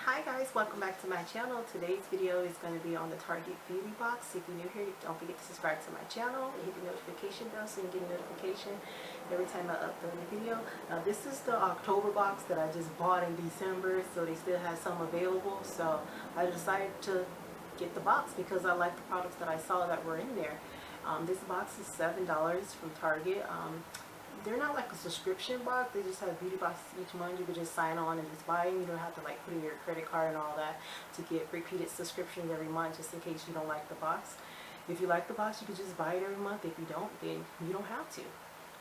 Hi guys, welcome back to my channel. Today's video is going to be on the Target beauty box. If you're new here, don't forget to subscribe to my channel and hit the notification bell so you can get a notification every time I upload a video. Now this is the October box that I just bought in December, so they still have some available. So I decided to get the box because I like the products that I saw that were in there. This box is $7 from Target. They're not like a subscription box. They just have beauty boxes each month. You can just sign on and just buy them. You don't have to like put in your credit card and all that to get repeated subscriptions every month just in case you don't like the box. If you like the box, you can just buy it every month. If you don't, then you don't have to.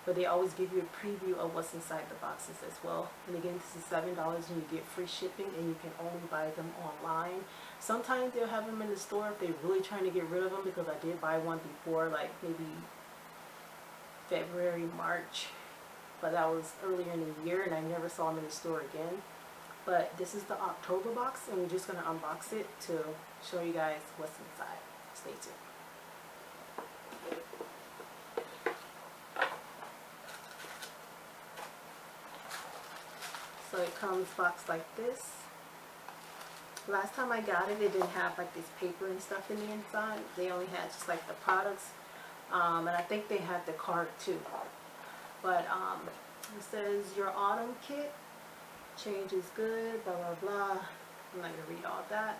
But they always give you a preview of what's inside the boxes as well. And again, this is $7 and you get free shipping, and you can only buy them online. Sometimes they'll have them in the store if they're really trying to get rid of them, because I did buy one before, like maybe February, March, but that was earlier in the year and I never saw them in the store again. But this is the October box and we're just going to unbox it to show you guys what's inside. Stay tuned. So it comes boxed like this. Last time I got it, it didn't have like this paper and stuff in the inside. They only had just like the products. And I think they had the card too. But it says your autumn kit, change is good, blah blah blah. I'm not gonna read all that.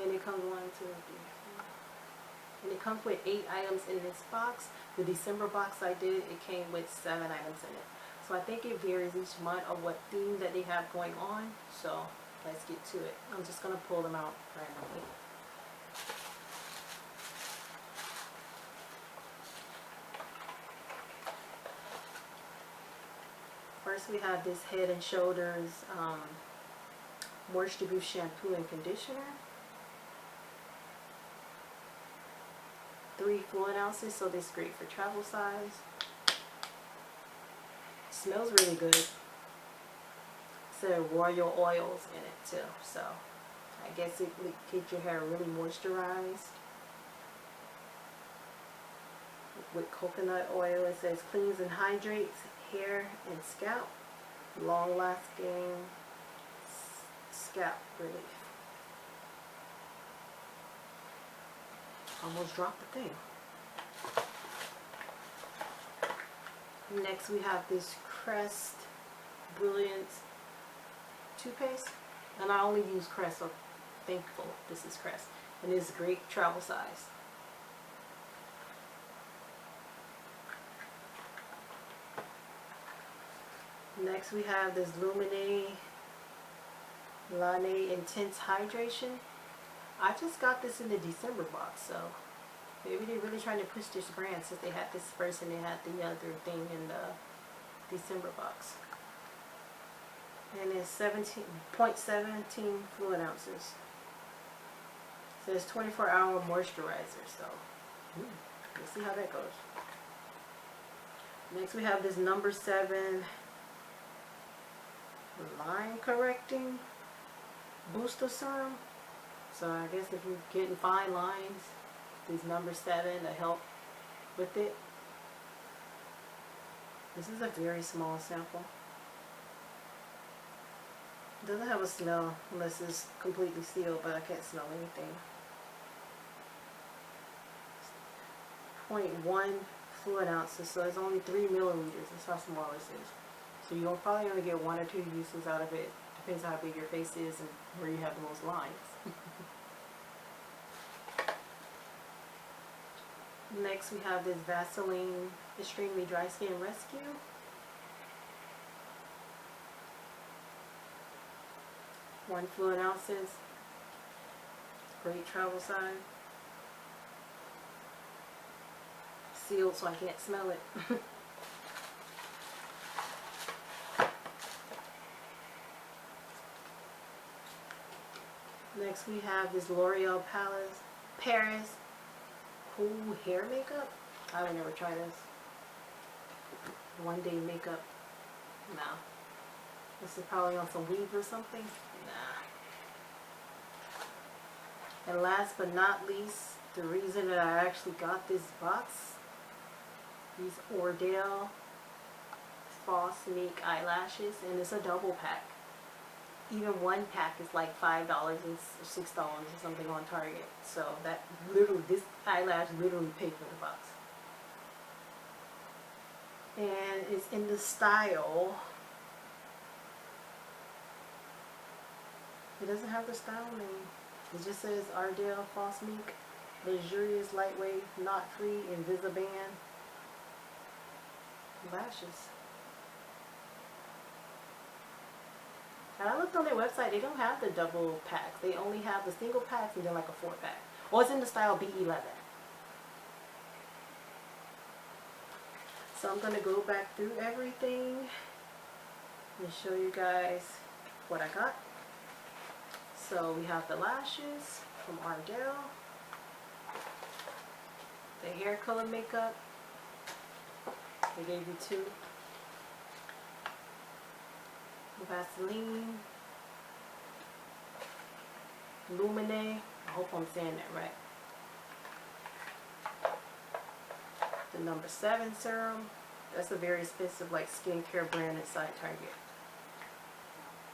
And it comes 1, 2, 3, 4. And it comes with 8 items in this box. The December box I did, it came with 7 items in it. So I think it varies each month of what theme that they have going on. So let's get to it. I'm just gonna pull them out randomly. First we have this Head and Shoulders Moisture Boost Shampoo and Conditioner. 3 fluid ounces, so this is great for travel size. Smells really good. It said royal oils in it too, so I guess it will keep your hair really moisturized. With coconut oil, it says cleans and hydrates hair and scalp, long lasting scalp relief. Almost dropped the thing. Next we have this Crest Brilliance toothpaste, and I only use Crest, so thankful this is Crest, and it's great travel size. Next we have this Lane Intense Hydration. I just got this in the December box, so maybe they're really trying to push this brand since they had this first and they had the other thing in the December box. And it's 0.17 fluid ounces. So it's 24-hour moisturizer, so we'll see how that goes. Next we have this number 7 line correcting booster serum. So I guess if you're getting fine lines, this number 7 to help with it. This is a very small sample. It doesn't have a smell unless it's completely sealed, but I can't smell anything. 0.1 fluid ounces, so it's only 3 milliliters. That's how small this is. So you'll probably only get 1 or 2 uses out of it. Depends how big your face is and where you have the most lines. Next we have this Vaseline Extremely Dry Skin Rescue. One fluid ounces. Great travel size. Sealed so I can't smell it. Next we have this L'Oreal Paris Cool Hair Makeup. I would never try this. One day makeup. No. This is probably on some weave or something. Nah. And last but not least, the reason that I actually got this box, these Ordale False Mink Eyelashes, and it's a double pack. even one pack is like $5 and $6 or something on Target. So that literally, this eyelash literally paid for the box. And it's in the style. It doesn't have the style name. It just says Ardell False Mink, luxurious, lightweight, knot-free, Invisiband lashes. And I looked on their website, they don't have the double packs. They only have the single packs and then like a 4-pack. Well, it's in the style B11. So I'm going to go back through everything and show you guys what I got. So we have the lashes from Ardell, the hair color makeup, they gave you 2, Vaseline, Lumine, I hope I'm saying that right, the number 7 serum, that's a very expensive like skincare brand inside Target,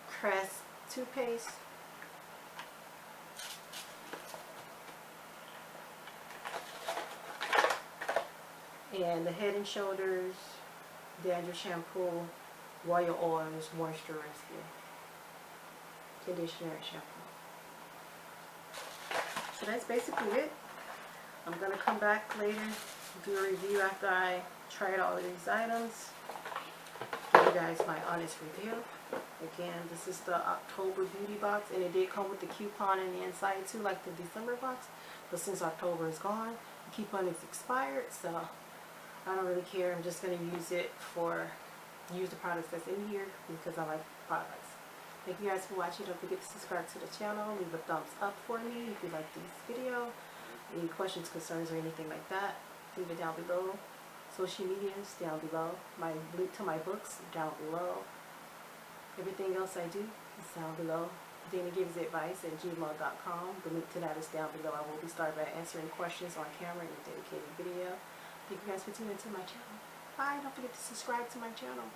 Crest toothpaste, and the Head and Shoulders dandruff shampoo, royal oils, moisturizer, conditioner, and shampoo. So that's basically it. I'm going to come back later, do a review after I tried all of these items, give you guys my honest review. Again, this is the October beauty box, and it did come with the coupon in the inside too, like the December box, but since October is gone, the coupon is expired, so I don't really care. I'm just going to use the products that's in here because I like products. Thank you guys for watching. Don't forget to subscribe to the channel. Leave a thumbs up for me if you like this video. Any questions, concerns, or anything like that, leave it down below. Social medias down below. My link to my books down below. Everything else I do is down below. DanniGivesAdvice@gmail.com. The link to that is down below. I will be starting by answering questions on camera in a dedicated video. Thank you guys for tuning into my channel. Bye. Don't forget to subscribe to my channel.